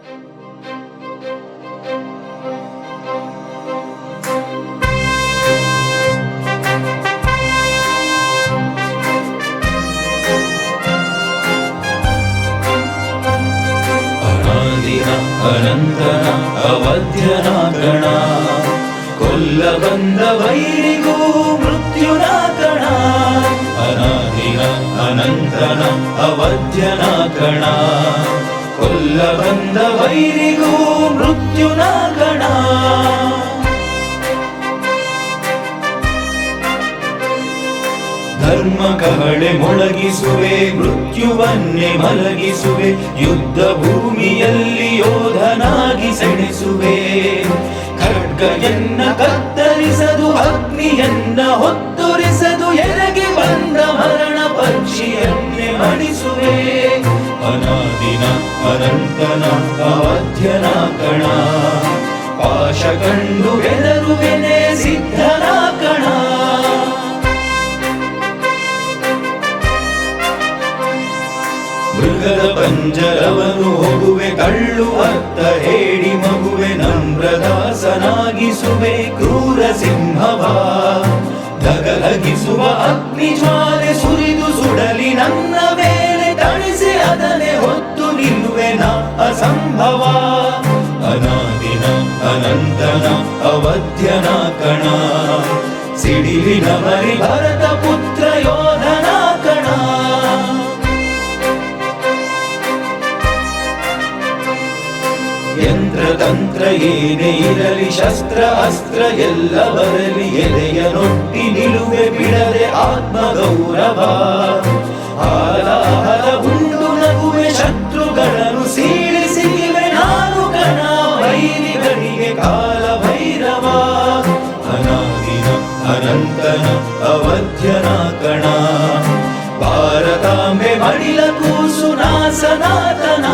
ಅನಾದಿನ ಅನಂತನ ಅವಧ್ಯನ ಗಣ ಕೊಲ್ಲ ಬಂದ ವೈರಿಗೂ ಮೃತ್ಯುನ ಕಣ. ಅನಾದಿನ ಅನಂತನ ಅವಧ್ಯನ ಕಣ ಕೊಲ್ಲ ಬಂದ ವೈರಿಗೂ ಮೃತ್ಯುನ ಕಣ. ಧರ್ಮ ಕಹಳೆ ಮೊಳಗಿಸುವೆ ಮೃತ್ಯುವನ್ನೇ ಮಲಗಿಸುವೆ ಯುದ್ಧ ಭೂಮಿಯಲ್ಲಿ ಯೋಧನಾಗಿ ಸೆಣಸುವೆ. ಖಡ್ಗಯನ್ನ ಕತ್ತರಿಸದು ಅಗ್ನಿಯನ್ನ ಹೊತ್ತುರಿಸದು ಎನಗೆ ಬಂದ ಮರಣ ಪಕ್ಷಿಯನ್ನೇ ಮಣಿಸುವೆ. ಅನಾದಿನ ಅನಂತನ ಅವಧ್ಯನ ಕಣ ಪಾಶ ಕಂಡು ಬೆದರುವೆನೆ ಸಿದ್ಧನ ಕಣ. ಮೃಗದ ಪಂಜರವನು ಹೋಗುವೆ ಕಳ್ಳು ಅರ್ಥ ಹೇಳಿ ಮಗುವೆ ನಮ್ರದಾಸನಾಗಿಸುವೆ ಕ್ರೂರ ಸಿಂಹವ. ಧಗಧಗಿಸುವ ಅಗ್ನಿ ಜ್ವಾಲೆ ಸುರಿದು ಸುಡಲಿ ನನ್ನ ಮೇಲೆ ತಣಿಸಿ ಅದನ್ನೇ ಹೊತ್ತು ನಿಲ್ಲುವೆ ನಾ ಅಸಂಭವ. ಅನಾದಿನ ಅನಂತನ ಅವಧ್ಯನ ಕಣ ಸಿಡಿಲಿನ ಮರಿ ಭರತ ಪುತ್ರ ಯೋಧನ ಕಣ. ಯಂತ್ರತಂತ್ರ ಏನೇ ಇರಲಿ ಶಸ್ತ್ರ ಅಸ್ತ್ರ ಎಲ್ಲ ಬರಲಿ ಎದೆಯ ನೊಟ್ಟಿ ನಿಲುವೆ ಬಿಡದೆ ಆತ್ಮಗೌರವ. ಆಲಾಹಲ ಉಂಡು ನಗುವೆ ಶತ್ರುಗಳನ್ನು ಸೀಳಿಸಿವೆ ನಾನು ಕಣ ವೈರಿಗಳಿಗೆ ಕಾಲ ಭೈರವ. ಅನಾದಿನ ಅನಂತನ ಅವಧ್ಯನ ಕಣ ಭಾರತಾಂಬೆ ಮಡಿಲ ಕೂಸು ನಾ ಸನಾತನ.